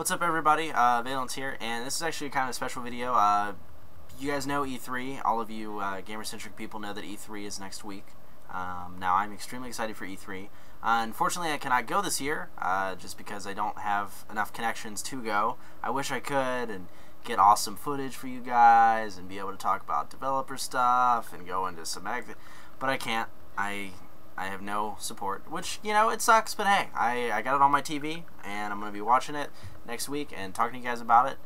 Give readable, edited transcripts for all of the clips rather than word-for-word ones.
What's up, everybody? Avialence here, and this is actually kind of a special video. You guys know E3. All of you gamer-centric people know that E3 is next week. Now, I'm extremely excited for E3. Unfortunately, I cannot go this year, just because I don't have enough connections to go. I wish I could and get awesome footage for you guys and be able to talk about developer stuff and go into some but I can't. I have no support, which, you know, it sucks, but hey, I got it on my TV, and I'm going to be watching it next week and talking to you guys about it.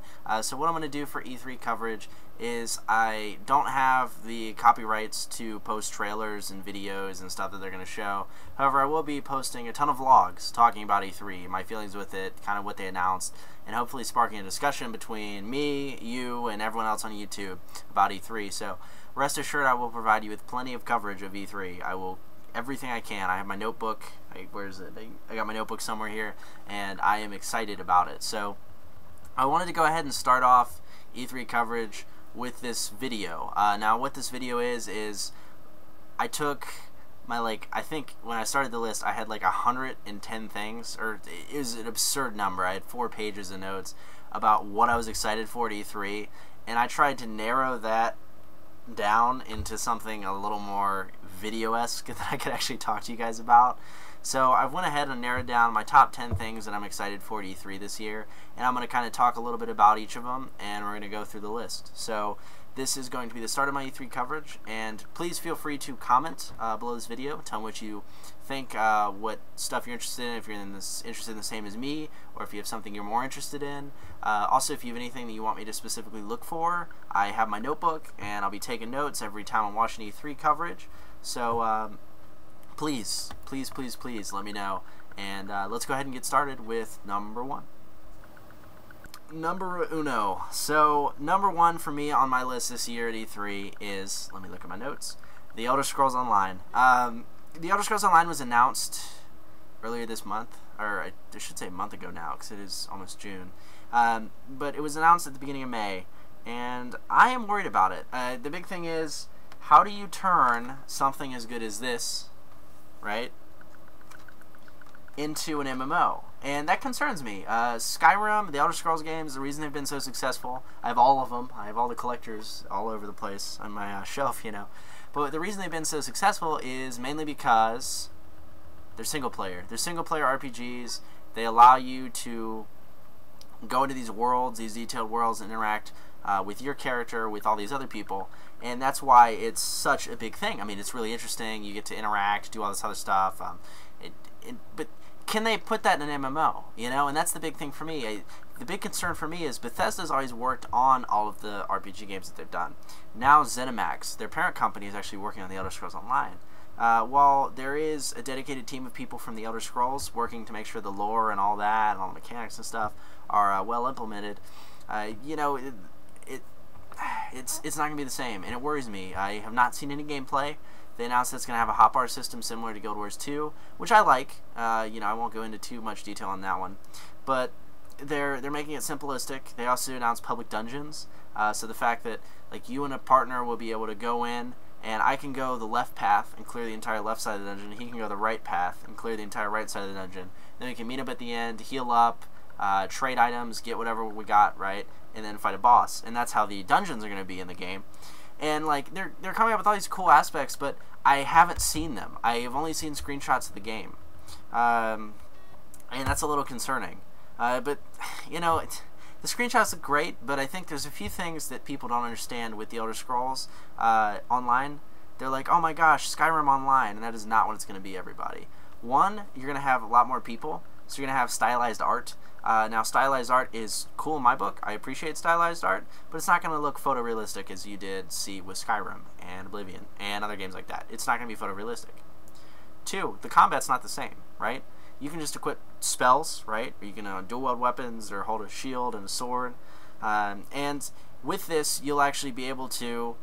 So what I'm going to do for E3 coverage is I don't have the copyrights to post trailers and videos and stuff that they're going to show. However, I will be posting a ton of vlogs talking about E3, my feelings with it, kind of what they announced, and hopefully sparking a discussion between me, you, and everyone else on YouTube about E3. So rest assured, I will provide you with plenty of coverage of E3. I will everything I can. I have my notebook. Where is it? I got my notebook somewhere here, and I am excited about it. So I wanted to go ahead and start off E3 coverage with this video. Now, what this video is I took my, I think when I started the list, I had 110 things, or it was an absurd number. I had 4 pages of notes about what I was excited for at E3, and I tried to narrow that down into something a little more video-esque that I could actually talk to you guys about. So I went ahead and narrowed down my top 10 things that I'm excited for at E3 this year, and I'm going to kind of talk a little bit about each of them, and we're going to go through the list. So this is going to be the start of my E3 coverage, and please feel free to comment below this video. Tell me what you think, what stuff you're interested in, if you're interested in the same as me, or if you have something you're more interested in. Also, if you have anything that you want me to specifically look for, I have my notebook, and I'll be taking notes every time I'm watching E3 coverage. So please let me know, and let's go ahead and get started with number 1. Number uno. So number 1 for me on my list this year at E3 is, let me look at my notes, The Elder Scrolls Online. The Elder Scrolls Online was announced earlier this month, or I should say a month ago now, because it is almost June. But it was announced at the beginning of May, and I am worried about it. The big thing is, how do you turn something as good as this, right, into an MMO? And that concerns me. Skyrim, the Elder Scrolls games, the reason they've been so successful, I have all of them. I have all the collectors all over the place on my shelf, you know. But the reason they've been so successful is mainly because they're single player. They're single player RPGs. They allow you to go into these worlds, these detailed worlds, and interact with your character, with all these other people, and that's why it's such a big thing. I mean, it's really interesting. You get to interact, do all this other stuff. But can they put that in an MMO? You know, and that's the big thing for me. The big concern for me is Bethesda's always worked on all of the RPG games that they've done. Now ZeniMax, their parent company, is actually working on the Elder Scrolls Online. While there is a dedicated team of people from the Elder Scrolls working to make sure the lore and all that, and all the mechanics and stuff are well implemented, you know, it's not going to be the same, and it worries me. I have not seen any gameplay. They announced it's going to have a hotbar system similar to Guild Wars 2, which I like. You know, I won't go into too much detail on that one, but they're making it simplistic. They also announced public dungeons, so the fact that you and a partner will be able to go in, and I can go the left path and clear the entire left side of the dungeon, and he can go the right path and clear the entire right side of the dungeon. Then we can meet up at the end, heal up, trade items, get whatever we got, right, and then fight a boss. And that's how the dungeons are going to be in the game. And they're coming up with all these cool aspects, but I haven't seen them. I have only seen screenshots of the game, and that's a little concerning. But you know, the screenshots look great, but I think there's a few things that people don't understand with the Elder Scrolls Online. They're like, oh my gosh, Skyrim Online, and that is not what it's going to be, everybody. One, you're going to have a lot more people, so you're going to have stylized art. Now, stylized art is cool in my book. I appreciate stylized art, but it's not going to look photorealistic as you did see with Skyrim and Oblivion and other games like that. It's not going to be photorealistic. 2, the combat's not the same, right? You can just equip spells, right? Or you can dual-wield weapons or hold a shield and a sword. And with this, you'll actually be able to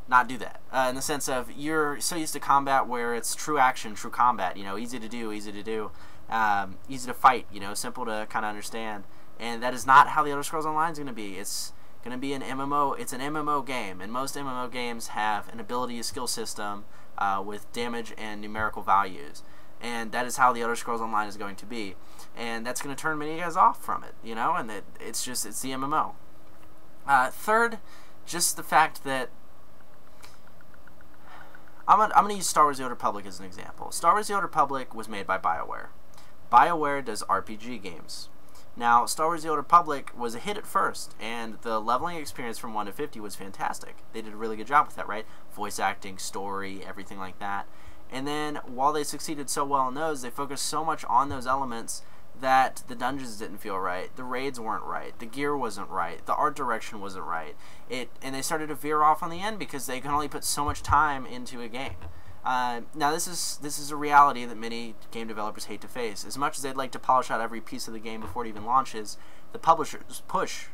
not do that. In the sense of, you're so used to combat where it's true action, true combat, you know, easy to do, easy to fight, you know, simple to kind of understand. And that is not how the Elder Scrolls Online is going to be. It's going to be an MMO. It's an MMO game, and most MMO games have an ability skill system with damage and numerical values. and that is how the Elder Scrolls Online is going to be, and that's going to turn many guys off from it, you know, and it's the MMO. Third, just the fact that I'm going to use Star Wars: The Old Republic as an example. Star Wars: The Old Republic was made by Bioware. Bioware does RPG games. Now, Star Wars: The Old Republic was a hit at first, and the leveling experience from 1 to 50 was fantastic. They did a really good job with that, right? Voice acting, story, everything like that. And then, while they succeeded so well in those, they focused so much on those elements that the dungeons didn't feel right, the raids weren't right, the gear wasn't right, the art direction wasn't right. And they started to veer off on the end because they can only put so much time into a game. Now this is a reality that many game developers hate to face. As much as they'd like to polish out every piece of the game before it even launches, the publishers push.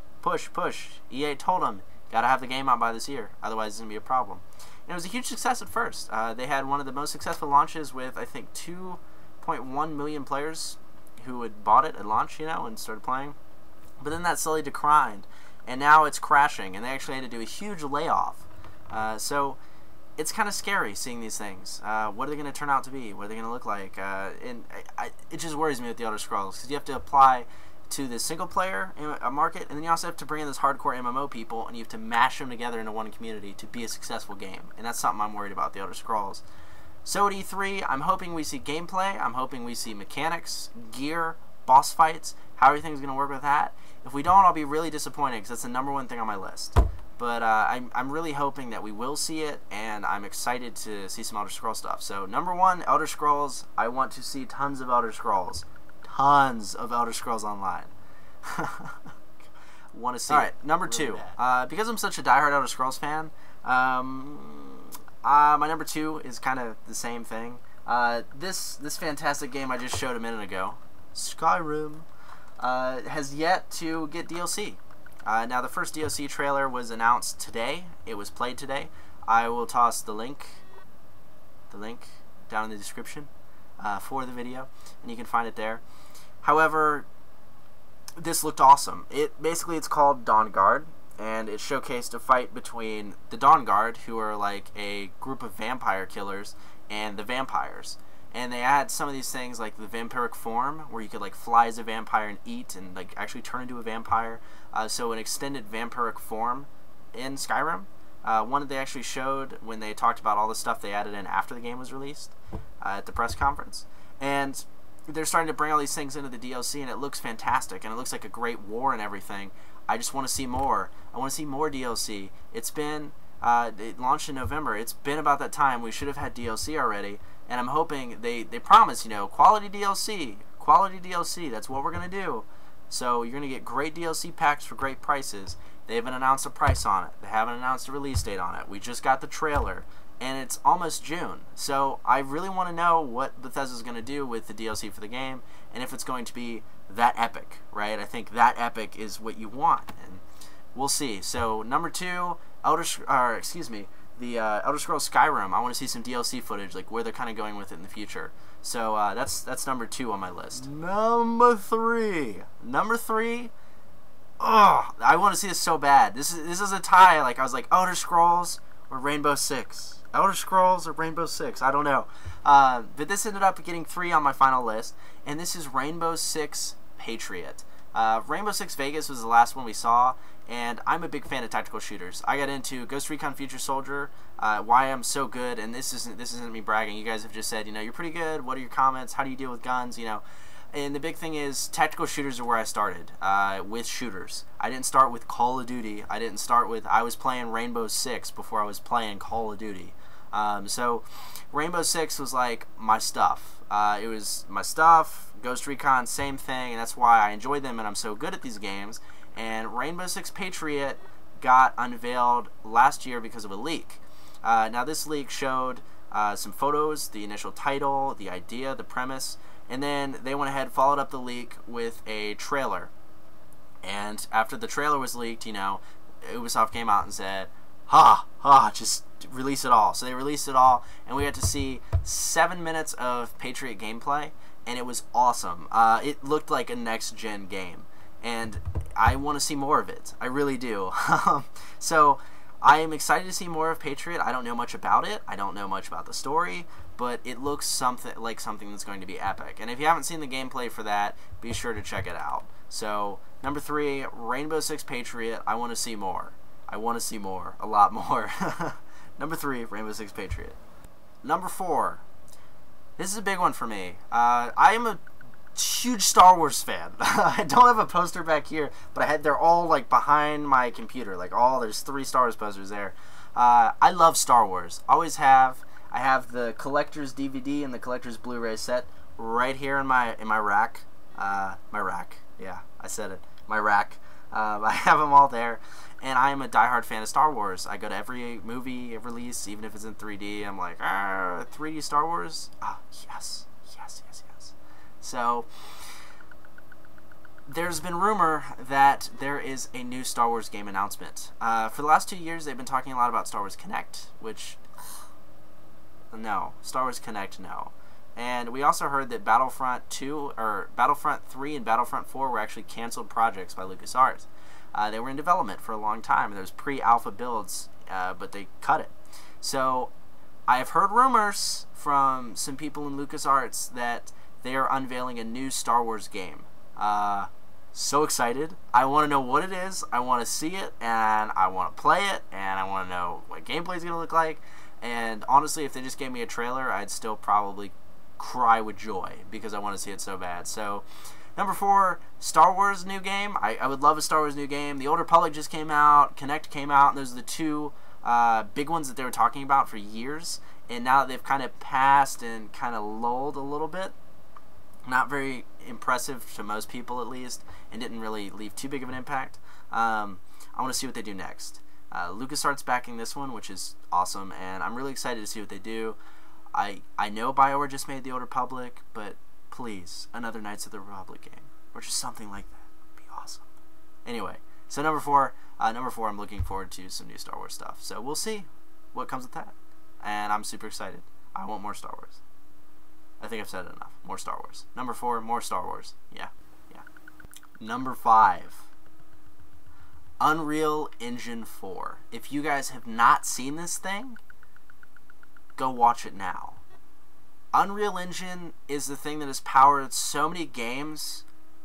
EA told them, gotta have the game out by this year, otherwise it's gonna be a problem. And it was a huge success at first. They had one of the most successful launches with, I think, 2.1 million players who had bought it at launch, you know, and started playing. But then that slowly declined, and now it's crashing, and they actually had to do a huge layoff. So it's kind of scary seeing these things. What are they going to turn out to be? What are they going to look like? It just worries me with the Elder Scrolls, because you have to apply to the single player market, and then you also have to bring in this hardcore MMO people, and you have to mash them together into one community to be a successful game. And that's something I'm worried about the Elder Scrolls. So at E3, I'm hoping we see gameplay, I'm hoping we see mechanics, gear, boss fights, how everything's going to work with that. If we don't, I'll be really disappointed, because that's the #1 thing on my list. But I'm really hoping that we will see it, and I'm excited to see some Elder Scrolls stuff. So #1, Elder Scrolls. I want to see tons of Elder Scrolls. Tons of Elder Scrolls Online. Want to see it. #2. Because I'm such a diehard Elder Scrolls fan, my #2 is kind of the same thing. This fantastic game I just showed a minute ago, Skyrim, has yet to get DLC. Now the first DLC trailer was announced today. It was played today. I will toss the link down in the description for the video, and you can find it there. However, this looked awesome. It's called Dawn Guard, and it showcased a fight between the Dawn Guard, who are like a group of vampire killers, and the vampires. And they had some of these things like the vampiric form, where you could like fly as a vampire and eat and like actually turn into a vampire. So an extended vampiric form in Skyrim. One that they actually showed when they talked about all the stuff they added in after the game was released at the press conference. And they're starting to bring all these things into the DLC, and it looks fantastic, and it looks like a great war and everything. I just want to see more. I want to see more DLC. It's been, it launched in November. It's been about that time. We should have had DLC already, and I'm hoping they promise, you know, quality DLC. Quality DLC, that's what we're going to do. So you're going to get great DLC packs for great prices. They haven't announced a price on it. They haven't announced a release date on it. We just got the trailer, and it's almost June. So I really want to know what Bethesda's going to do with the DLC for the game, and if it's going to be that epic, right? I think that epic is what you want, and we'll see. So #2, Elder Scrolls Skyrim. I want to see some DLC footage, like where they're kind of going with it in the future. So that's #2 on my list. #3. Oh, I want to see this so bad. This is a tie. Like I was like Elder Scrolls or Rainbow Six. Elder Scrolls or Rainbow Six. I don't know. But this ended up getting 3 on my final list, and this is Rainbow Six Patriot. Rainbow Six Vegas was the last one we saw, and I'm a big fan of tactical shooters. I got into Ghost Recon Future Soldier, why I'm so good, and this isn't me bragging. You guys have just said, you know, you're pretty good. What are your comments? How do you deal with guns? You know. And the big thing is, tactical shooters are where I started, with shooters. I didn't start with Call of Duty. I was playing Rainbow Six before I was playing Call of Duty. So Rainbow Six was like my stuff. It was my stuff. Ghost Recon, same thing, and that's why I enjoy them and I'm so good at these games. And Rainbow Six Patriot got unveiled last year because of a leak. Now this leak showed some photos, the initial title, the idea, the premise, and then they went ahead and followed up the leak with a trailer. And after the trailer was leaked, you know, Ubisoft came out and said, just release it all. So they released it all, and we got to see 7 minutes of Patriot gameplay, and it was awesome. It looked like a next-gen game, and I want to see more of it. I really do. So I am excited to see more of Patriot. I don't know much about it. I don't know much about the story, but it looks something that's going to be epic. And if you haven't seen the gameplay for that, be sure to check it out. So, number 3, Rainbow Six Patriot. I want to see more. I want to see more. A lot more. Number 3, Rainbow Six Patriot. Number 4. This is a big one for me. I am a huge Star Wars fan. I don't have a poster back here, but they're all like behind my computer. There's 3 Star Wars posters there. I love Star Wars. Always have. I have the collector's DVD and the collector's Blu-ray set right here in my rack. My rack. Yeah, I said it. My rack. I have them all there, and I am a diehard fan of Star Wars. I go to every movie release, even if it's in 3D. I'm like, 3D Star Wars? Ah, yes. Yes, yes, yes. So, there's been rumor that there is a new Star Wars game announcement. For the last 2 years, they've been talking a lot about Star Wars Connect, which, no. Star Wars Connect, no. And we also heard that Battlefront 3 and Battlefront 4 were actually canceled projects by LucasArts. They were in development for a long time, and there was pre-alpha builds, but they cut it. So, I have heard rumors from some people in LucasArts that they are unveiling a new Star Wars game. So excited. I want to know what it is, I want to see it, and I want to play it, and I want to know what gameplay is going to look like. And honestly, if they just gave me a trailer, I'd still probably cry with joy because I want to see it so bad. So, number 4, Star Wars new game. I would love a Star Wars new game. The Old Republic just came out, Connect came out, and those are the 2 big ones that they were talking about for years. And now that they've kind of passed and kind of lulled a little bit, not very impressive to most people at least, and didn't really leave too big of an impact. I want to see what they do next. LucasArts backing this one, which is awesome, and I'm really excited to see what they do. I know Bioware just made the Old Republic, but please, another Knights of the Republic game, or just something like that would be awesome. Anyway, so number 4, I'm looking forward to some new Star Wars stuff. So we'll see what comes with that, and I'm super excited. I want more Star Wars. I think I've said it enough. More Star Wars. Number 4, more Star Wars. Yeah. Number 5, Unreal Engine 4. If you guys have not seen this thing, go watch it now. Unreal Engine is the thing that has powered so many games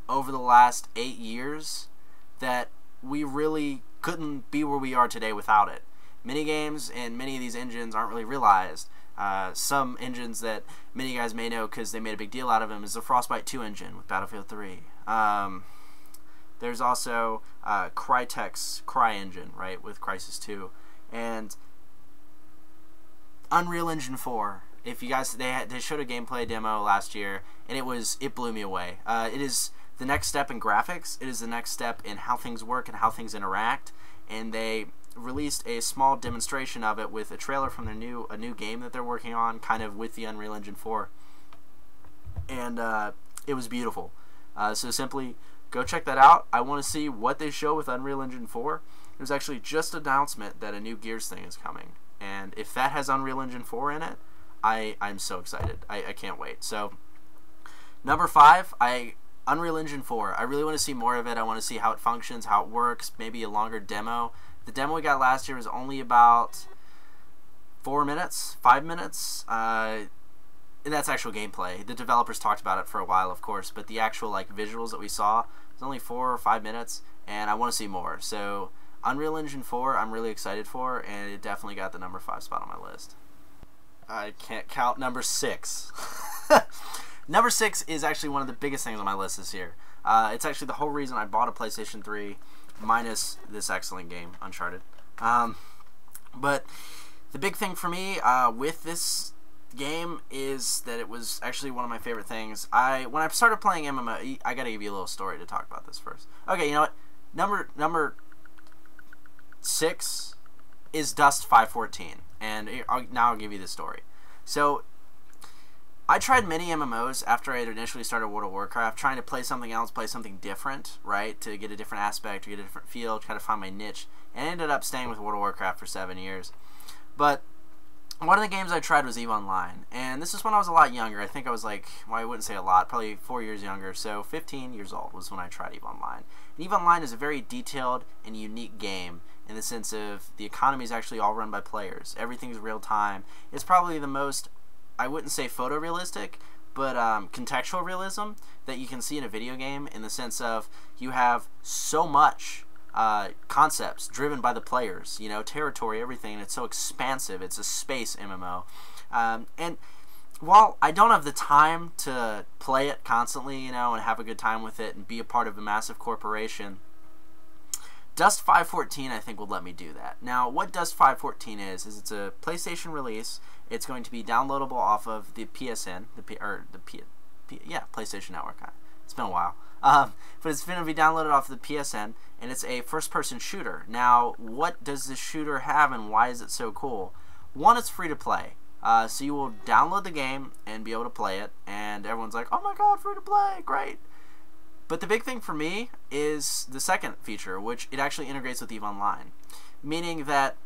over the last 8 years that we really couldn't be where we are today without it. Many games and many of these engines aren't really realized. Some engines that many guys may know because they made a big deal out of them is the Frostbite 2 engine with Battlefield 3. There's also Crytek's CryEngine, right, with Crysis 2. And Unreal Engine 4, if you guys, they showed a gameplay demo last year, and it blew me away. It is the next step in graphics. It is the next step in how things work and how things interact. And they released a small demonstration of it with a trailer from a new game that they're working on, kind of with the Unreal Engine 4. And it was beautiful. So simply go check that out. I want to see what they show with Unreal Engine 4. There's actually just an announcement that a new Gears thing is coming. And if that has Unreal Engine 4 in it, I'm so excited. I can't wait. So, number 5, Unreal Engine 4. I really want to see more of it. I want to see how it functions, how it works, maybe a longer demo. The demo we got last year was only about 4 minutes, 5 minutes. And that's actual gameplay. The developers talked about it for a while, of course, but the actual visuals that we saw was only 4 or 5 minutes, and I want to see more. So, Unreal Engine 4, I'm really excited for, and it definitely got the number 5 spot on my list. I can't count number 6. Number 6 is actually one of the biggest things on my list this year. It's actually the whole reason I bought a PlayStation 3, minus this excellent game, Uncharted. But the big thing for me with this game is that it was actually one of my favorite things. When I started playing MMO, I gotta give you a little story to talk about this first. Okay, you know what? Number 6 is Dust 514, and now I'll give you the story. So, I tried many MMOs after I had initially started World of Warcraft, trying to play something else, play something different, right, to get a different aspect, to get a different feel, try to find my niche, and I ended up staying with World of Warcraft for 7 years. But one of the games I tried was EVE Online, and this is when I was a lot younger. I think I was well, I wouldn't say a lot, probably 4 years younger, so 15 years old was when I tried EVE Online. And EVE Online is a very detailed and unique game, in the sense of the economy is actually all run by players. Everything's real time. It's probably the most, I wouldn't say photorealistic, but contextual realism that you can see in a video game, in the sense of you have so much concepts driven by the players, you know, territory, everything, and it's so expansive. It's a space MMO. And while I don't have the time to play it constantly, you know, and have a good time with it and be a part of a massive corporation, Dust 514 I think will let me do that. Now, what Dust 514 is it's a PlayStation release. It's going to be downloadable off of the PSN, PlayStation Network. It's been a while. But it's going to be downloaded off of the PSN, and it's a first-person shooter. Now, what does this shooter have, and why is it so cool? One, it's free to play. So you will download the game and be able to play it, and everyone's like, oh my god, free to play, great. But the big thing for me is the second feature, which it actually integrates with EVE Online. Meaning that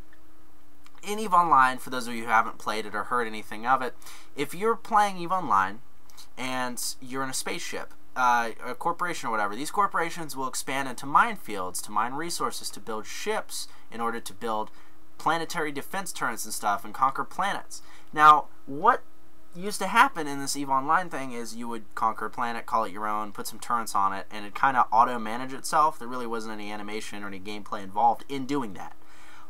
in EVE Online, for those of you who haven't played it or heard anything of it, if you're playing EVE Online and you're in a spaceship, a corporation or whatever, these corporations will expand into minefields to mine resources, to build ships in order to build planetary defense turrets and stuff and conquer planets. Now, what used to happen in this EVE Online thing is you would conquer a planet, call it your own, put some turrets on it, and it kind of auto-manage itself. There really wasn't any animation or any gameplay involved in doing that.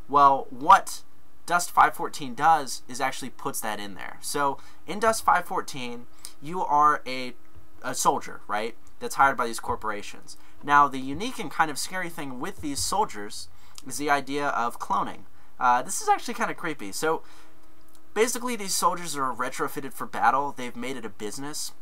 Well, what Dust 514 does is actually puts that in there. So in Dust 514, you are a soldier, right, that's hired by these corporations. Now, the unique and kind of scary thing with these soldiers is the idea of cloning. This is actually kind of creepy. So basically, these soldiers are retrofitted for battle. They've made it a business.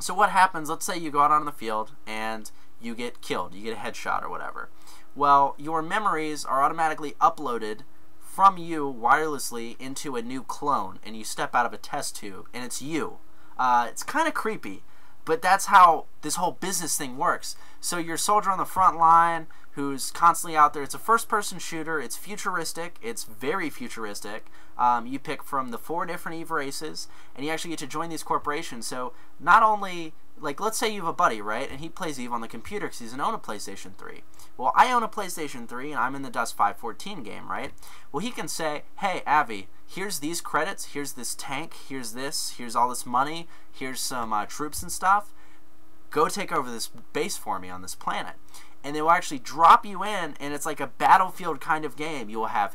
So what happens, let's say you go out on the field and you get killed. You get a headshot or whatever. Well, your memories are automatically uploaded from you wirelessly into a new clone, and you step out of a test tube, and it's you. It's kind of creepy, but that's how this whole business thing works. So you're a soldier on the front line who's constantly out there. It's a first-person shooter. It's futuristic. It's very futuristic. You pick from the 4 different EVE races, and you actually get to join these corporations. So not only, like, let's say you have a buddy, right, and he plays EVE on the computer because he doesn't own a PlayStation 3. Well, I own a PlayStation 3, and I'm in the Dust 514 game, right? Well, he can say, hey, Avi, here's these credits, here's this tank, here's this, here's all this money, here's some troops and stuff. Go take over this base for me on this planet. And they will actually drop you in, and it's like a battlefield kind of game. You will have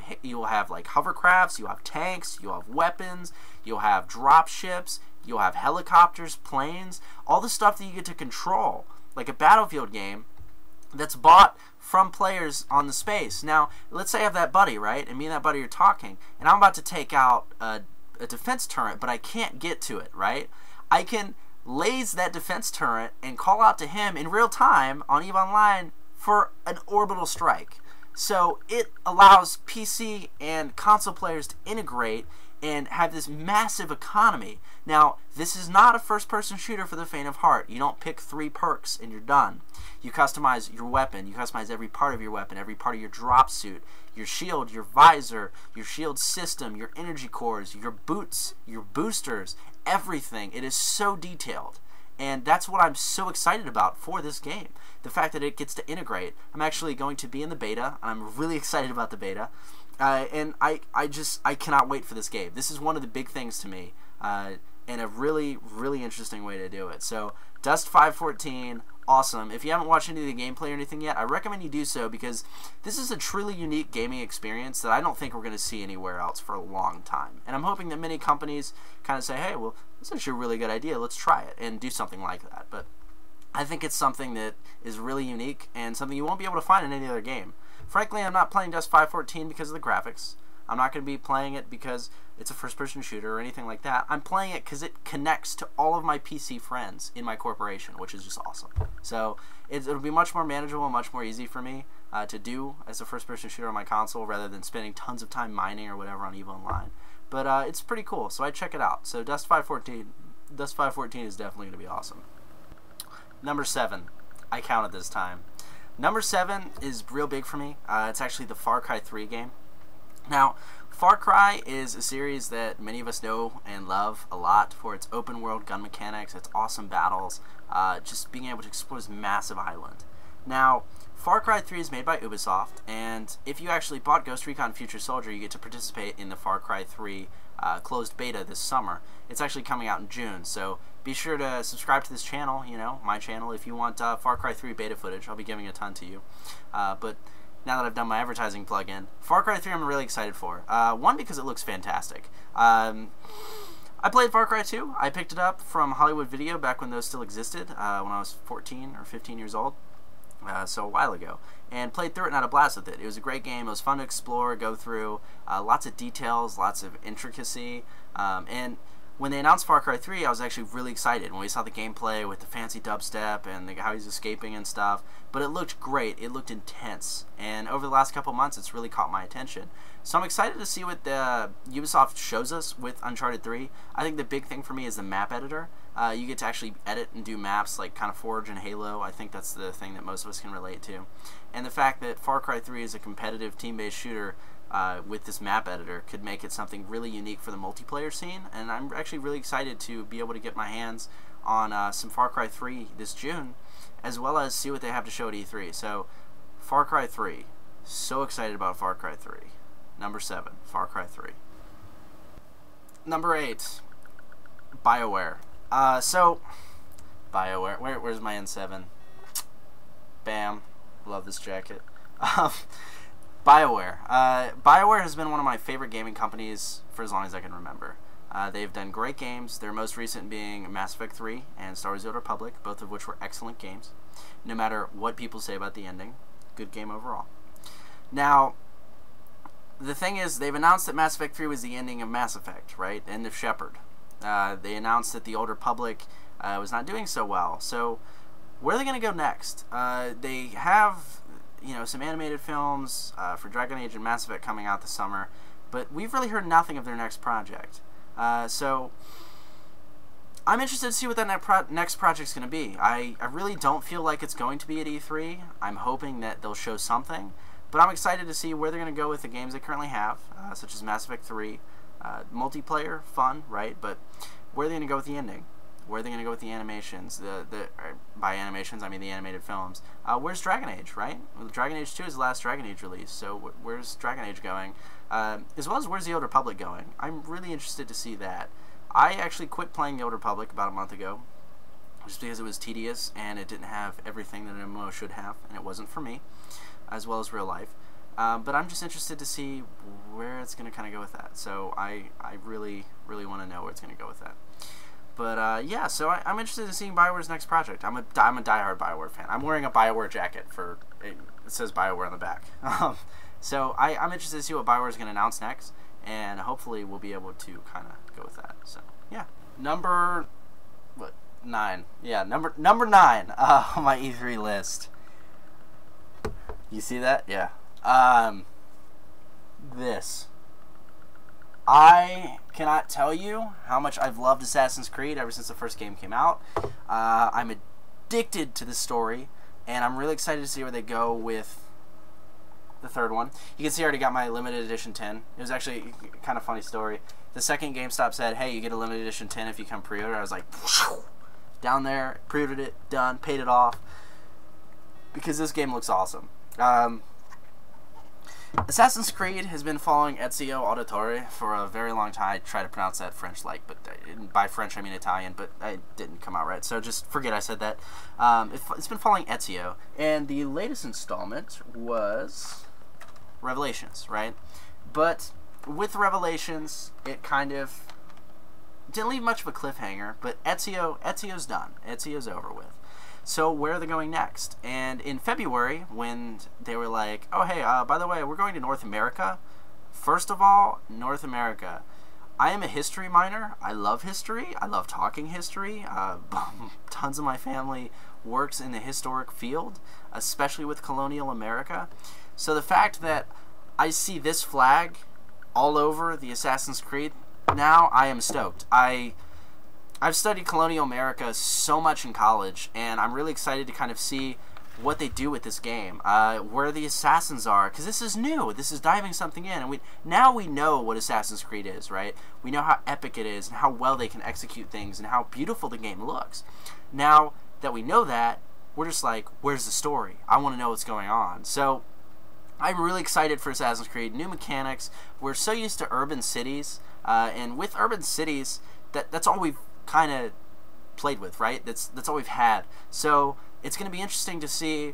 like hovercrafts, you'll have tanks, you'll have weapons, you'll have drop ships, you'll have helicopters, planes, all the stuff that you get to control, like a battlefield game that's bought from players on the space. Now, let's say I have that buddy, right, and me and that buddy are talking, and I'm about to take out a defense turret, but I can't get to it, right? I can lays that defense turret and call out to him in real time on EVE Online for an orbital strike. So it allows PC and console players to integrate and have this massive economy. Now, this is not a first-person shooter for the faint of heart. You don't pick 3 perks and you're done. You customize your weapon. You customize every part of your weapon, every part of your drop suit, your shield, your visor, your shield system, your energy cores, your boots, your boosters, everything. It is so detailed. And that's what I'm so excited about for this game. The fact that it gets to integrate. I'm actually going to be in the beta. I'm really excited about the beta. And I cannot wait for this game. This is one of the big things to me. And a really, really interesting way to do it. So, Dust 514, awesome. If you haven't watched any of the gameplay or anything yet, I recommend you do so, because this is a truly unique gaming experience that I don't think we're going to see anywhere else for a long time. And I'm hoping that many companies kind of say, hey, well, this is actually a really good idea, let's try it, and do something like that. But I think it's something that is really unique, and something you won't be able to find in any other game. Frankly, I'm not playing Dust 514 because of the graphics. I'm not going to be playing it because it's a first-person shooter or anything like that. I'm playing it because it connects to all of my PC friends in my corporation, which is just awesome. So it'll be much more manageable and much more easy for me to do as a first-person shooter on my console, rather than spending tons of time mining or whatever on EVE Online. But it's pretty cool, so I'd check it out. So Dust 514 is definitely going to be awesome. Number 7. I counted this time. Number 7 is real big for me. It's actually the Far Cry 3 game. Now, Far Cry is a series that many of us know and love a lot for its open world gun mechanics, its awesome battles, just being able to explore this massive island. Now, Far Cry 3 is made by Ubisoft, and if you actually bought Ghost Recon Future Soldier, you get to participate in the Far Cry 3 closed beta this summer. It's actually coming out in June, so be sure to subscribe to this channel, you know, my channel, if you want Far Cry 3 beta footage. I'll be giving a ton to you. But now that I've done my advertising plug-in, Far Cry 3 I'm really excited for. One, because it looks fantastic. I played Far Cry 2. I picked it up from Hollywood Video back when those still existed, when I was 14 or 15 years old. So a while ago, and played through it and had a blast with it. It was a great game. It was fun to explore, go through, lots of details, lots of intricacy, and when they announced Far Cry 3, I was actually really excited when we saw the gameplay with the fancy dubstep and how he's escaping and stuff, but it looked great. It looked intense, and over the last couple months, it's really caught my attention. So I'm excited to see what Ubisoft shows us with Uncharted 3. I think the big thing for me is the map editor. You get to actually edit and do maps like kind of Forge and Halo. I think that's the thing that most of us can relate to. And the fact that Far Cry 3 is a competitive team-based shooter with this map editor could make it something really unique for the multiplayer scene. And I'm actually really excited to be able to get my hands on some Far Cry 3 this June, as well as see what they have to show at E3. So, Far Cry 3. So excited about Far Cry 3. Number 7, Far Cry 3. Number 8, Bioware. Bioware. Where's my N7? Bam. Love this jacket. Bioware. Bioware has been one of my favorite gaming companies for as long as I can remember. They've done great games, their most recent being Mass Effect 3 and Star Wars: The Old Republic, both of which were excellent games. No matter what people say about the ending, good game overall. Now, the thing is, they've announced that Mass Effect 3 was the ending of Mass Effect, right? End of Shepard. They announced that the Old Republic was not doing so well. So, where are they going to go next? They have, you know, some animated films for Dragon Age and Mass Effect coming out this summer, but we've really heard nothing of their next project. So, I'm interested to see what that next project's going to be. I really don't feel like it's going to be at E3. I'm hoping that they'll show something, but I'm excited to see where they're going to go with the games they currently have, such as Mass Effect 3. Multiplayer, fun, right? But where are they going to go with the ending? Where are they going to go with the animations? By animations, I mean the animated films. Where's Dragon Age, right? Well, Dragon Age 2 is the last Dragon Age release, so where's Dragon Age going? As well as where's the Old Republic going? I'm really interested to see that. I actually quit playing the Old Republic about a month ago, just because it was tedious and it didn't have everything that an MMO should have, and it wasn't for me, as well as real life. But I'm just interested to see where it's going to kind of go with that. So I really, really want to know where it's going to go with that. But yeah, so I'm interested in seeing BioWare's next project. I'm a diehard BioWare fan. I'm wearing a BioWare jacket it says BioWare on the back. So I'm interested to see what BioWare is going to announce next, and hopefully we'll be able to kind of go with that. So yeah, number 9. Yeah, number 9 on my E3 list. You see that? Yeah. This. I cannot tell you how much I've loved Assassin's Creed ever since the first game came out. I'm addicted to the story, and I'm really excited to see where they go with the third one. You can see I already got my limited edition 10. It was actually a kind of funny story. The second GameStop said, hey, you get a limited edition 10 if you come pre-order. I was like, down there, pre-ordered it, done, paid it off, because this game looks awesome. Assassin's Creed has been following Ezio Auditore for a very long time. I try to pronounce that French-like, but by French I mean Italian, but it didn't come out right, so just forget I said that. It's been following Ezio, and the latest installment was Revelations, right? But with Revelations, it kind of didn't leave much of a cliffhanger, but Ezio's done. Ezio's over with. So where are they going next? And in February, when they were like, oh, hey, by the way, we're going to North America. First of all, North America. I am a history minor. I love history. I love talking history. Tons of my family works in the historic field, especially with colonial America. So the fact that I see this flag all over the Assassin's Creed, now I am stoked. I've studied colonial America so much in college, and I'm really excited to kind of see what they do with this game, where the assassins are, because this is new. This is diving something in, and now we know what Assassin's Creed is, right? We know how epic it is, and how well they can execute things, and how beautiful the game looks. Now that we know that, we're just like, where's the story? I want to know what's going on. So I'm really excited for Assassin's Creed. New mechanics. We're so used to urban cities, and with urban cities, that's all we've kind of played with, right? That's all we've had. So it's going to be interesting to see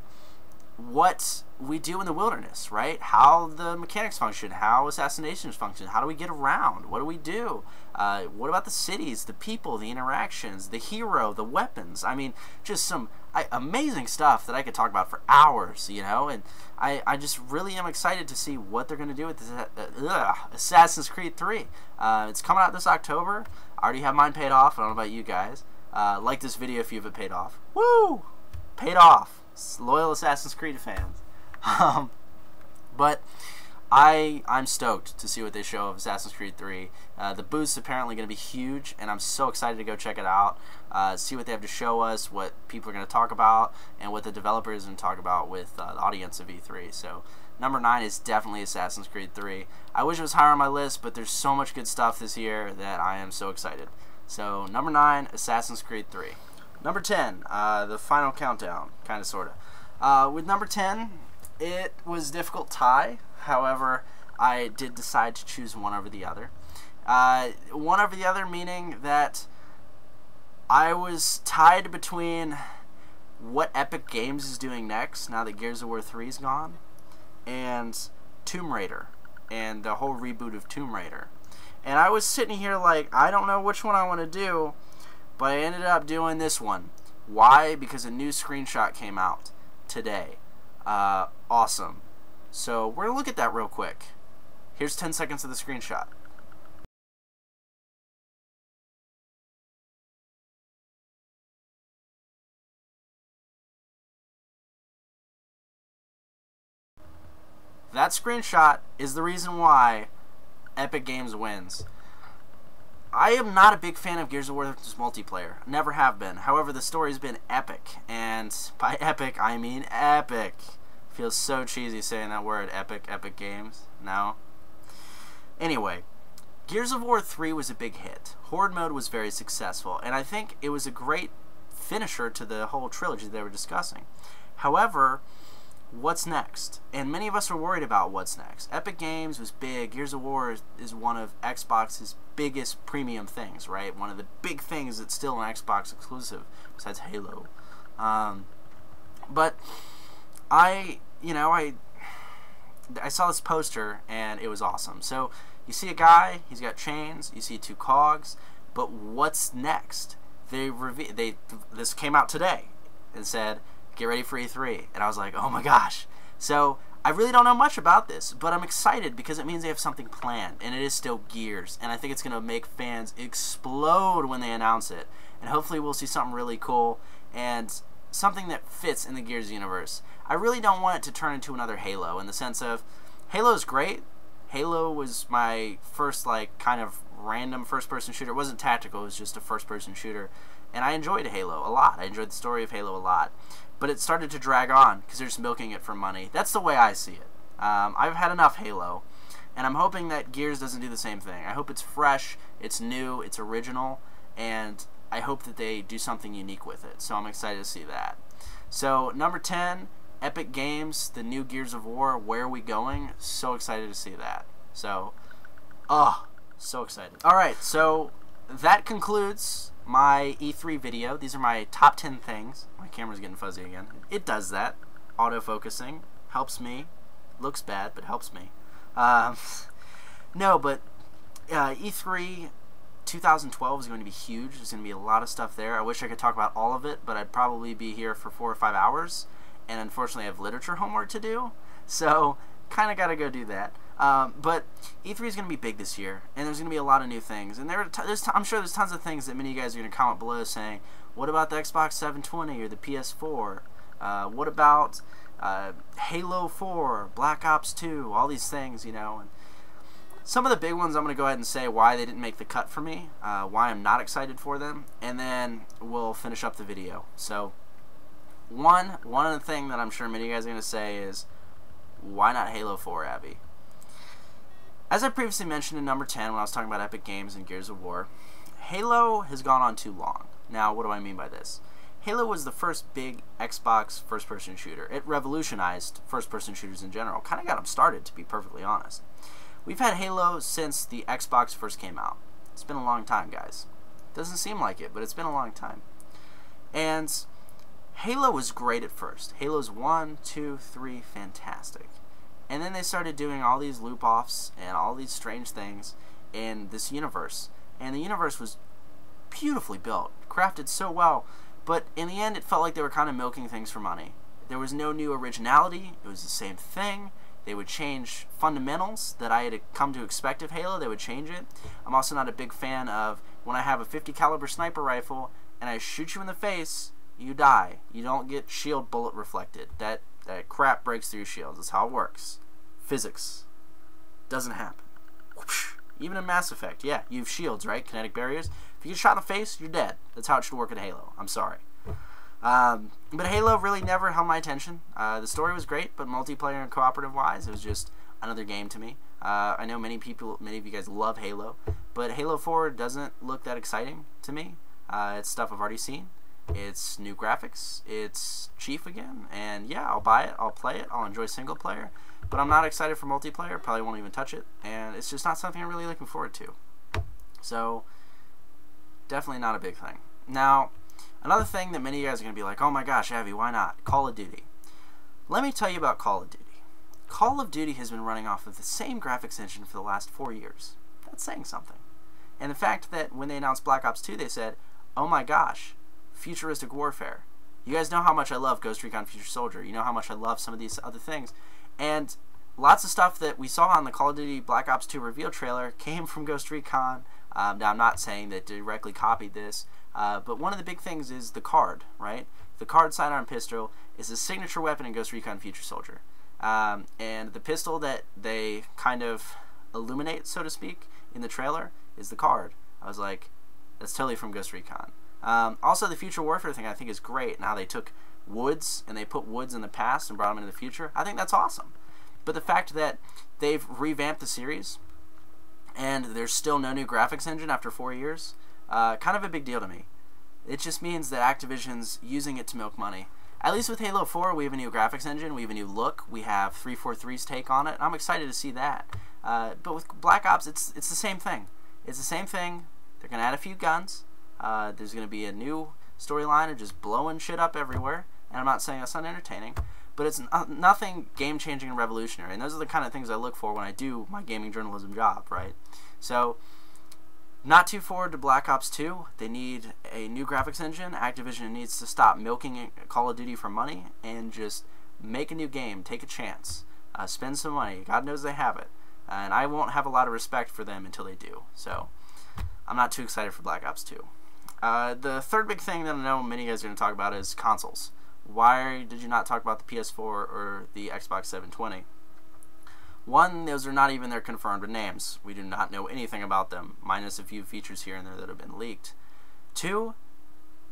what we do in the wilderness, right? How the mechanics function, how assassinations function, how do we get around, what do we do, what about the cities, the people, the interactions, the hero, the weapons. I mean, just some amazing stuff that I could talk about for hours, you know, and I just really am excited to see what they're going to do with this, Assassin's Creed 3. It's coming out this October. I already have mine paid off. I don't know about you guys. Like this video if you have it paid off. Woo! Paid off. Loyal Assassin's Creed fans. But I'm stoked to see what they show of Assassin's Creed 3. The boost's apparently going to be huge, and I'm so excited to go check it out, see what they have to show us, what people are going to talk about, and what the developers are going to talk about with the audience of E3. So number 9 is definitely Assassin's Creed 3. I wish it was higher on my list, but there's so much good stuff this year that I am so excited. So number 9, Assassin's Creed 3. Number 10, the final countdown, kind of, sort of. With number 10, it was a difficult tie. However, I did decide to choose one over the other. One over the other meaning that I was tied between what Epic Games is doing next, now that Gears of War 3 is gone, and Tomb Raider, and the whole reboot of Tomb Raider. And I was sitting here like, I don't know which one I want to do, but I ended up doing this one. Why? Because a new screenshot came out today. Awesome. So we're going to look at that real quick. Here's 10 seconds of the screenshot. That screenshot is the reason why Epic Games wins. I am not a big fan of Gears of War's multiplayer. Never have been. However, the story's been epic. And by epic, I mean epic. Feels so cheesy saying that word, epic, Epic Games. No? Anyway, Gears of War 3 was a big hit. Horde mode was very successful. And I think it was a great finisher to the whole trilogy they were discussing. However, what's next? And many of us are worried about what's next. Epic Games was big. Gears of War is one of Xbox's biggest premium things, right? One of the big things that's still an Xbox exclusive, besides Halo. But I saw this poster and it was awesome. So you see a guy, he's got chains, you see 2 cogs, but what's next? This came out today and said, get ready for E3, and I was like, oh my gosh. So I really don't know much about this, but I'm excited because it means they have something planned, and it is still Gears, and I think it's going to make fans explode when they announce it, and hopefully we'll see something really cool and something that fits in the Gears universe. I really don't want it to turn into another Halo, in the sense of, Halo's great. Halo was my first, like, kind of random first-person shooter. It wasn't tactical, it was just a first-person shooter, and I enjoyed Halo a lot. I enjoyed the story of Halo a lot. But it started to drag on because they're just milking it for money. That's the way I see it. I've had enough Halo, and I'm hoping that Gears doesn't do the same thing. I hope it's fresh, it's new, it's original, and I hope that they do something unique with it. So I'm excited to see that. So number 10, Epic Games, the new Gears of War. Where are we going? So excited to see that. So, so excited. Alright, so that concludes my E3 video. These are my top 10 things. My camera's getting fuzzy again. It does that. Autofocusing helps me. Looks bad, but helps me. No, but E3 2012 is going to be huge. There's going to be a lot of stuff there. I wish I could talk about all of it, but I'd probably be here for 4 or 5 hours, and unfortunately I have literature homework to do, so kind of got to go do that. But E3 is going to be big this year, and there's going to be a lot of new things. And I'm sure there's tons of things that many of you guys are going to comment below saying, what about the Xbox 720 or the PS4? What about Halo 4, Black Ops 2, all these things, you know. And some of the big ones I'm going to go ahead and say why they didn't make the cut for me, why I'm not excited for them, and then we'll finish up the video. So, one of the things that I'm sure many of you guys are going to say is, why not Halo 4, Abby? As I previously mentioned in number 10 when I was talking about Epic Games and Gears of War, Halo has gone on too long. Now, what do I mean by this? Halo was the first big Xbox first-person shooter. It revolutionized first-person shooters in general. Kind of got them started, to be perfectly honest. We've had Halo since the Xbox first came out. It's been a long time, guys. Doesn't seem like it, but it's been a long time. And Halo was great at first. Halo's 1, 2, 3, fantastic. And then they started doing all these loop-offs and all these strange things in this universe. And the universe was beautifully built, crafted so well, but in the end it felt like they were kind of milking things for money. There was no new originality. It was the same thing. They would change fundamentals that I had come to expect of Halo. They would change it. I'm also not a big fan of when I have a 50 caliber sniper rifle and I shoot you in the face, you die. You don't get shield bullet reflected. That crap breaks through shields. That's how it works. Physics. Doesn't happen. Whoosh. Even in Mass Effect, yeah, you have shields, right? Kinetic barriers. If you get shot in the face, you're dead. That's how it should work in Halo. I'm sorry. But Halo really never held my attention. The story was great, but multiplayer and cooperative-wise, it was just another game to me. I know many of you guys love Halo, but Halo 4 doesn't look that exciting to me. It's stuff I've already seen. It's new graphics. It's Chief again, and yeah, I'll buy it. I'll play it. I'll enjoy single player, but I'm not excited for multiplayer. Probably won't even touch it, and it's just not something I'm really looking forward to. So, definitely not a big thing. Now, another thing that many of you guys are going to be like, oh my gosh, Avi, why not? Call of Duty. Let me tell you about Call of Duty. Call of Duty has been running off of the same graphics engine for the last 4 years. That's saying something. And the fact that when they announced Black Ops 2, they said, oh my gosh, futuristic warfare. You guys know how much I love Ghost Recon Future Soldier. You know how much I love some of these other things. And lots of stuff that we saw on the Call of Duty Black Ops 2 reveal trailer came from Ghost Recon. Now, I'm not saying that directly copied this, but one of the big things is the card, right? The card sidearm pistol is a signature weapon in Ghost Recon Future Soldier. And the pistol that they kind of illuminate, so to speak, in the trailer is the card. I was like, that's totally from Ghost Recon. Also, the future warfare thing I think is great, and how they took woods and they put woods in the past and brought them into the future. I think that's awesome. But the fact that they've revamped the series and there's still no new graphics engine after 4 years, kind of a big deal to me. It just means that Activision's using it to milk money. At least with Halo 4, we have a new graphics engine, we have a new look, we have 343's take on it, and I'm excited to see that. But with Black Ops, it's the same thing. It's the same thing. They're going to add a few guns. There's going to be a new storyline of just blowing shit up everywhere. And I'm not saying that's not entertaining, but it's nothing game-changing and revolutionary. And those are the kind of things I look for when I do my gaming journalism job, right? So, not too forward to Black Ops 2. They need a new graphics engine. Activision needs to stop milking Call of Duty for money and just make a new game. Take a chance. Spend some money. God knows they have it. And I won't have a lot of respect for them until they do. So, I'm not too excited for Black Ops 2. The third big thing that I know many of you guys are going to talk about is consoles. Why did you not talk about the PS4 or the Xbox 720? One, those are not even their confirmed names. We do not know anything about them, minus a few features here and there that have been leaked. Two,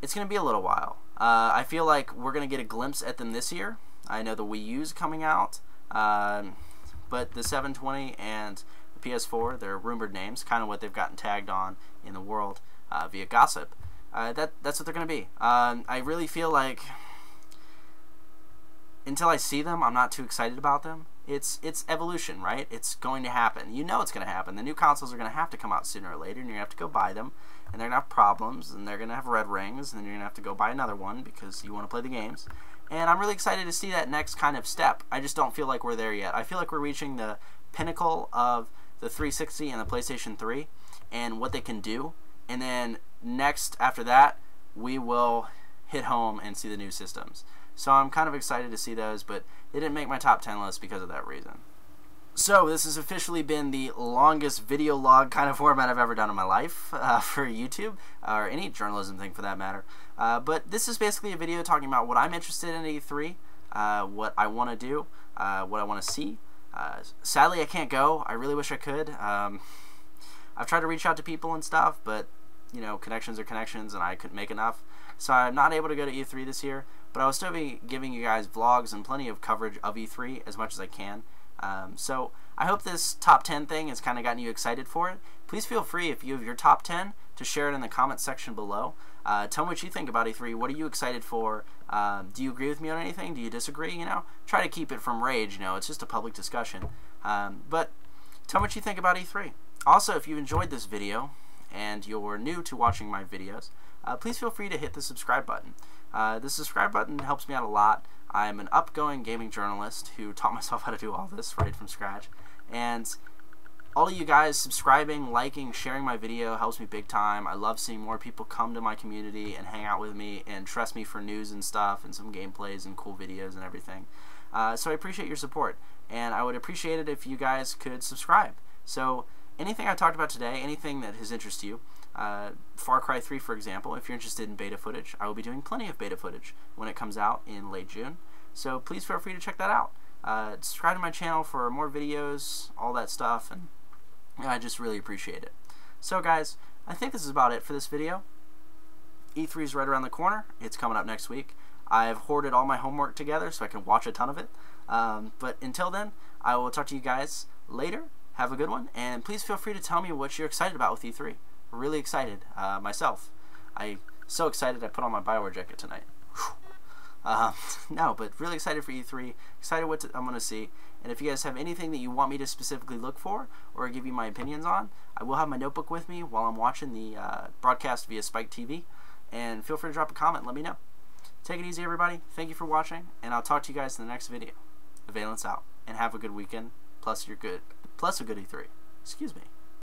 it's going to be a little while. I feel like we're going to get a glimpse at them this year. I know the Wii U's coming out, but the 720 and the PS4, they're rumored names, kind of what they've gotten tagged on in the world via gossip. That's what they're going to be. I really feel like until I see them, I'm not too excited about them. It's evolution, right? It's going to happen. You know it's going to happen. The new consoles are going to have to come out sooner or later, and you're going to have to go buy them, and they're going to have problems, and they're going to have red rings, and then you're going to have to go buy another one because you want to play the games. And I'm really excited to see that next kind of step. I just don't feel like we're there yet. I feel like we're reaching the pinnacle of the 360 and the PlayStation 3 and what they can do. And then next, after that, we will hit home and see the new systems. So I'm kind of excited to see those, but they didn't make my top 10 list because of that reason. So this has officially been the longest video log kind of format I've ever done in my life for YouTube, or any journalism thing for that matter. But this is basically a video talking about what I'm interested in at E3, what I want to do, what I want to see. Sadly, I can't go. I really wish I could. I've tried to reach out to people and stuff, but you know, connections are connections, and I couldn't make enough. So I'm not able to go to E3 this year, but I will still be giving you guys vlogs and plenty of coverage of E3 as much as I can. So I hope this top 10 thing has kind of gotten you excited for it. Please feel free, if you have your top 10, to share it in the comments section below. Tell me what you think about E3. What are you excited for? Do you agree with me on anything? Do you disagree? You know, try to keep it from rage. You know, it's just a public discussion. But tell me what you think about E3. Also, if you enjoyed this video and you're new to watching my videos, please feel free to hit the subscribe button. The subscribe button helps me out a lot. I'm an upgoing gaming journalist who taught myself how to do all this right from scratch. And all of you guys subscribing, liking, sharing my video helps me big time. I love seeing more people come to my community and hang out with me and trust me for news and stuff and some gameplays and cool videos and everything. So I appreciate your support, and I would appreciate it if you guys could subscribe. So anything I talked about today, anything that has interested you, Far Cry 3 for example, if you're interested in beta footage, I will be doing plenty of beta footage when it comes out in late June. So please feel free to check that out. Subscribe to my channel for more videos, all that stuff, and I just really appreciate it. So guys, I think this is about it for this video. E3 is right around the corner. It's coming up next week. I've hoarded all my homework together so I can watch a ton of it. But until then, I will talk to you guys later. Have a good one, and please feel free to tell me what you're excited about with E3. Really excited myself. I'm so excited I put on my Bioware jacket tonight. No, but really excited for E3. Excited what I'm going to see. And if you guys have anything that you want me to specifically look for or give you my opinions on, I will have my notebook with me while I'm watching the broadcast via Spike TV. And feel free to drop a comment and let me know. Take it easy, everybody. Thank you for watching, and I'll talk to you guys in the next video. Avialence out, and have a good weekend, plus a good E3. Excuse me.